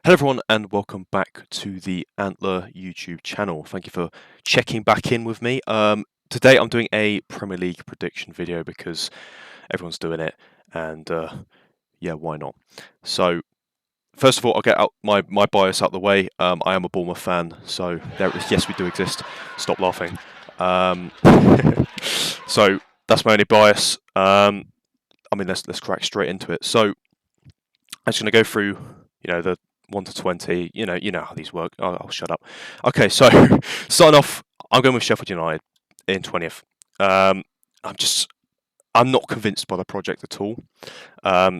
Hello everyone and welcome back to the Antler YouTube channel. Thank you for checking back in with me. Today I'm doing a Premier League prediction video because everyone's doing it and yeah, why not? So first of all, I'll get out my bias out the way. I am a Bournemouth fan, so yes, we do exist. Stop laughing. So that's my only bias. Let's crack straight into it. So I'm just going to go through, the 1 to 20. You know how these work. I'll shut up. Okay, so starting off, I'm going with Sheffield United in 20th. Um, I'm not convinced by the project at all.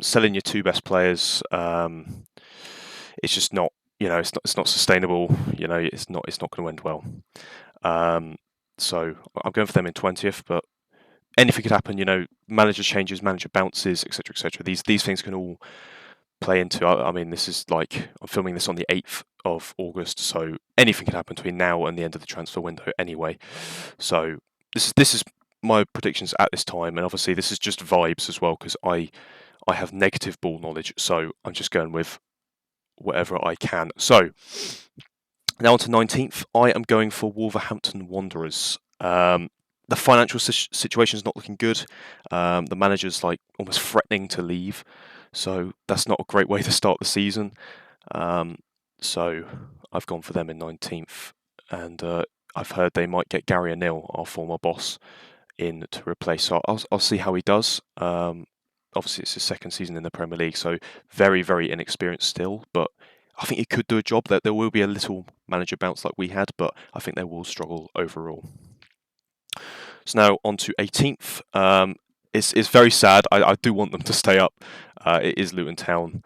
Selling your two best players, it's just not. It's not sustainable. It's not going to end well. So I'm going for them in 20th, but anything could happen. Manager changes, manager bounces, etc., etc. These things can all play into. I mean, this is like I'm filming this on the 8th of August, so anything can happen between now and the end of the transfer window anyway. So this is my predictions at this time, and obviously this is just vibes as well because I have negative ball knowledge, so I'm just going with whatever I can. So now on to 19th, I am going for Wolverhampton Wanderers. The financial situation is not looking good. The manager's like almost threatening to leave. So that's not a great way to start the season. So I've gone for them in 19th. And I've heard they might get Gary O'Neill, our former boss, in to replace. So I'll see how he does. Obviously, it's his second season in the Premier League, so very, very inexperienced still. But I think he could do a job. That there will be a little manager bounce like we had, but I think they will struggle overall. So now on to 18th. It's very sad. I do want them to stay up. It is Luton Town.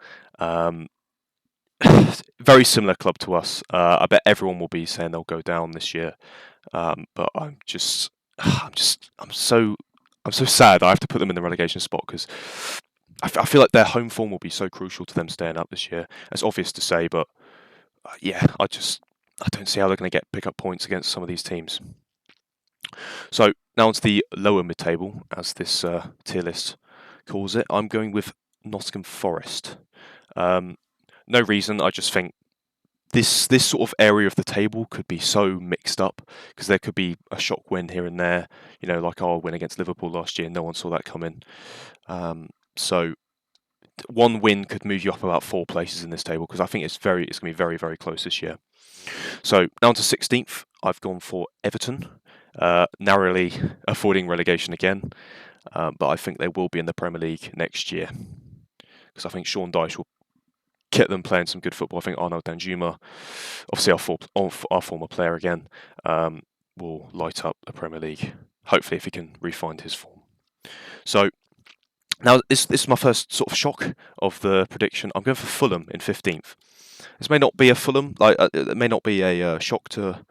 Very similar club to us. I bet everyone will be saying they'll go down this year. But I'm so sad I have to put them in the relegation spot because I feel like their home form will be so crucial to them staying up this year. It's obvious to say, but yeah, I don't see how they're going to pick up points against some of these teams. So now onto the lower mid-table, as this tier list calls it. I'm going with Nottingham Forest. No reason. I just think this sort of area of the table could be so mixed up because there could be a shock win here and there. Like our win against Liverpool last year. No one saw that coming. So one win could move you up about 4 places in this table because I think it's going to be very, very close this year. So down to 16th, I've gone for Everton. Narrowly avoiding relegation again, but I think they will be in the Premier League next year because I think Sean Dyche will get them playing some good football. I think Arnaud Danjuma, obviously our former player again, will light up the Premier League. Hopefully, if he can re-find his form. So now this is my first sort of shock of the prediction. I'm going for Fulham in 15th. This may not be a Fulham, it may not be a shock to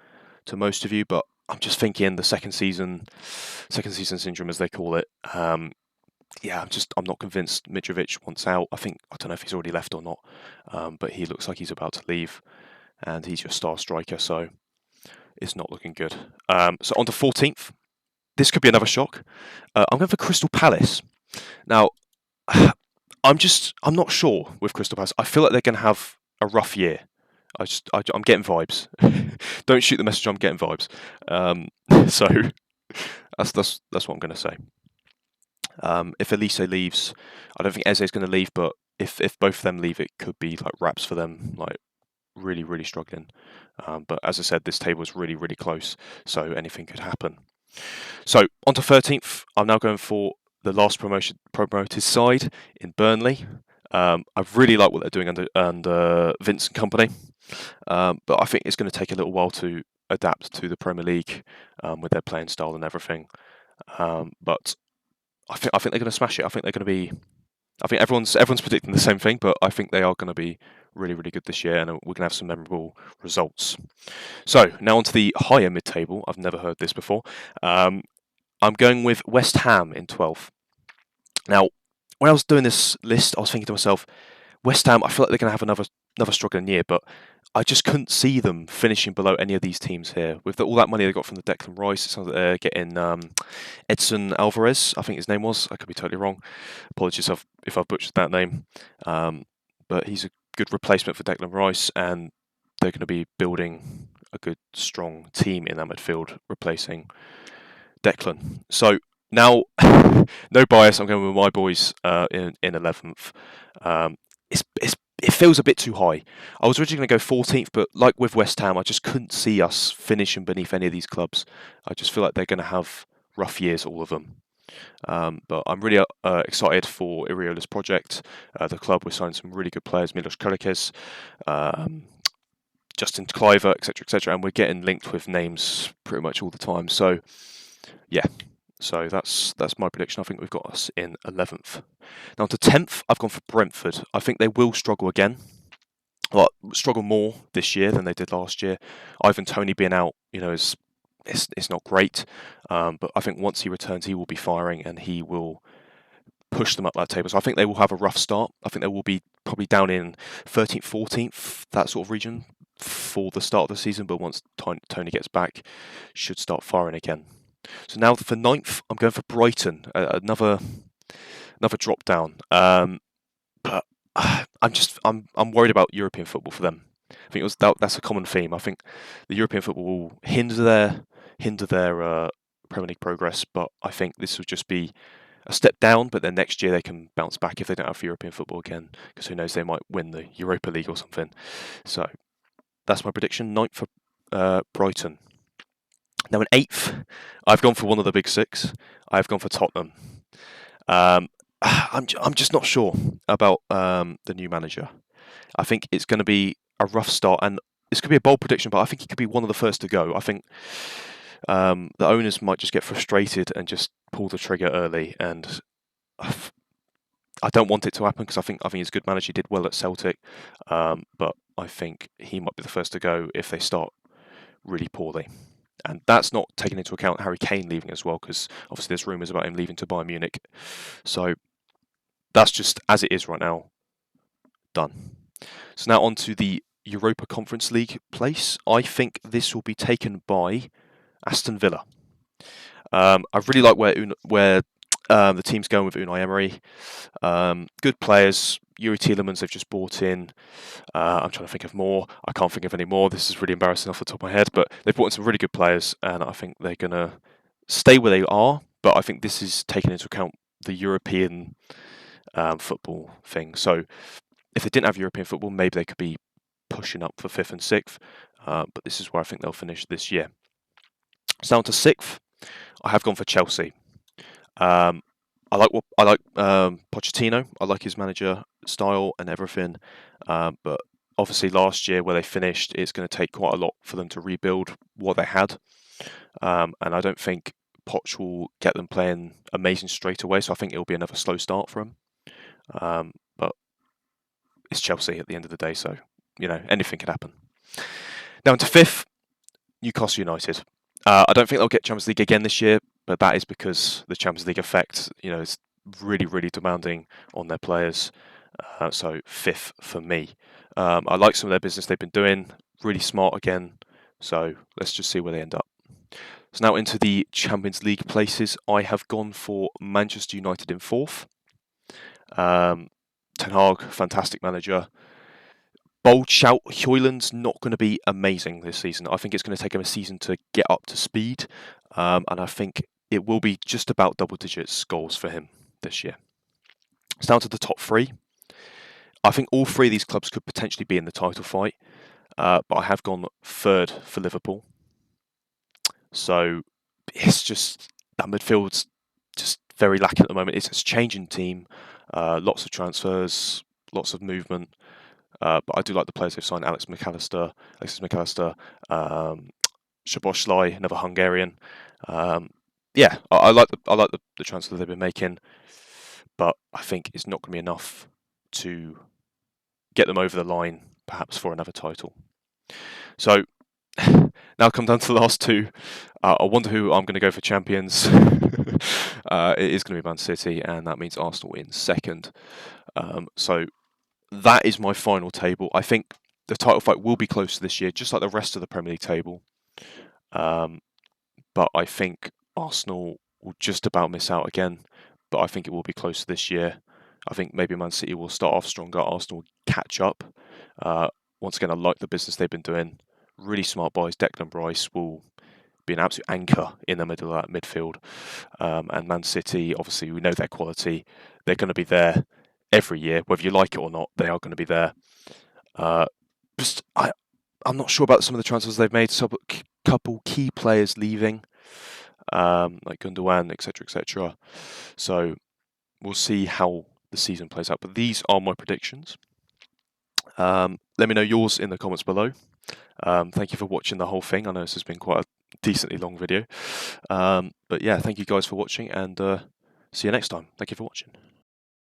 most of you, but I'm just thinking the second season syndrome, as they call it. Yeah, I'm not convinced Mitrovic wants out. I don't know if he's already left or not, but he looks like he's about to leave, and he's your star striker, so it's not looking good. So on to 14th. This could be another shock. I'm going for Crystal Palace. Now, I'm not sure with Crystal Palace. I feel like they're going to have a rough year. I'm getting vibes. Don't shoot the messenger. I'm getting vibes. So that's what I'm going to say. If Elise leaves, I don't think Eze's going to leave, but if both of them leave, it could be like wraps for them, like really, really struggling. But as I said, this table is really, really close, so anything could happen. So on to 13th. I'm now going for the last promoted side in Burnley. I really like what they're doing under Vince and company, but I think it's going to take a little while to adapt to the Premier League with their playing style and everything. But I think they're going to smash it. I think everyone's predicting the same thing, but I think they are going to be really, really good this year, and we're going to have some memorable results. So now onto the higher mid-table. I've never heard this before. I'm going with West Ham in 12th. Now, when I was doing this list, I was thinking to myself, West Ham, I feel like they're going to have another struggling year, but I just couldn't see them finishing below any of these teams here. With all that money they got from the Declan Rice, it sounds like they're getting Edson Alvarez, I think his name was. I could be totally wrong. Apologies if I've butchered that name. But he's a good replacement for Declan Rice, and they're going to be building a good, strong team in that midfield, replacing Declan. So now, no bias. I'm going with my boys in 11th. Um, it feels a bit too high. I was originally going to go 14th, but like with West Ham, I just couldn't see us finishing beneath any of these clubs. I just feel like they're going to have rough years, all of them. But I'm really excited for Iriola's project. The club, we signed some really good players, Milos Kerkez, um, Justin Cliver, etc., and we're getting linked with names pretty much all the time. So, yeah. So that's my prediction. I think we've got us in 11th. Now to 10th, I've gone for Brentford. I think they will struggle again. Well, struggle more this year than they did last year. Ivan Toney being out, is it's not great. But I think once he returns, he will be firing and he will push them up that table. So I think they will have a rough start. I think they will be probably down in 13th, 14th, that sort of region for the start of the season. But once Tony gets back, should start firing again. So now for 9th, I'm going for Brighton, another drop down. But I'm worried about European football for them. I think that's a common theme. I think the European football will hinder their Premier League progress, but I think this will just be a step down. But then next year they can bounce back if they don't have European football again, because who knows, they might win the Europa League or something. So that's my prediction. 9th for Brighton. Now in 8th, I've gone for one of the big six. I've gone for Tottenham. I'm just not sure about the new manager. I think it's going to be a rough start, and it's going to be a bold prediction, but I think he could be one of the first to go. I think the owners might just get frustrated and just pull the trigger early, and I don't want it to happen because I think he's a good manager. He did well at Celtic, but I think he might be the first to go if they start really poorly. And that's not taking into account Harry Kane leaving as well, because obviously there's rumours about him leaving to Bayern Munich. So that's just as it is right now. Done. So now on to the Europa Conference League place. I think this will be taken by Aston Villa. I really like where the team's going with Unai Emery. Good players. Yuri Tielemans they've just brought in. I'm trying to think of more. I can't think of any more. This is really embarrassing off the top of my head. But they've brought in some really good players, and I think they're going to stay where they are. But I think this is taking into account the European football thing. So if they didn't have European football, maybe they could be pushing up for 5th and 6th. But this is where I think they'll finish this year. So down to 6th, I have gone for Chelsea. I like Pochettino. I like his manager style and everything. But obviously last year where they finished, it's going to take quite a lot for them to rebuild what they had. And I don't think Poch will get them playing amazing straight away. So I think it'll be another slow start for him. But it's Chelsea at the end of the day, so anything could happen. Now into 5th, Newcastle United. I don't think they'll get Champions League again this year, but that is because the Champions League effect, is really, really demanding on their players. So 5th for me. I like some of their business they've been doing, really smart again. So let's just see where they end up. So now into the Champions League places, I have gone for Manchester United in 4th. Ten Hag, fantastic manager. Bold shout, Højlund's not going to be amazing this season. I think it's going to take him a season to get up to speed. And I think it will be just about double digits goals for him this year. It's down to the top 3. I think all 3 of these clubs could potentially be in the title fight. But I have gone 3rd for Liverpool. So it's just that midfield's just very lacking at the moment. It's a changing team. Lots of transfers, lots of movement. But I do like the players they've signed: Alexis McAllister, Szoboszlai, another Hungarian. I like the transfer they've been making, but I think it's not going to be enough to get them over the line, perhaps for another title. So now come down to the last 2. I wonder who I'm going to go for champions. It is going to be Man City, and that means Arsenal in 2nd. So that is my final table. I think the title fight will be close this year, just like the rest of the Premier League table. But I think Arsenal will just about miss out again. But I think it will be close this year. I think maybe Man City will start off stronger. Arsenal will catch up. Uh, Once again, I like the business they've been doing. Really smart boys. Declan Rice will be an absolute anchor in the middle of that midfield. And Man City, obviously, we know their quality. They're going to be there every year, whether you like it or not. They are going to be there. Uh, just I'm not sure about some of the transfers they've made. So, couple key players leaving, like Gundogan, etc., etc. So we'll see how the season plays out. But these are my predictions. Let me know yours in the comments below. Thank you for watching the whole thing. I know this has been quite a decently long video. But yeah, thank you guys for watching, and see you next time. Thank you for watching.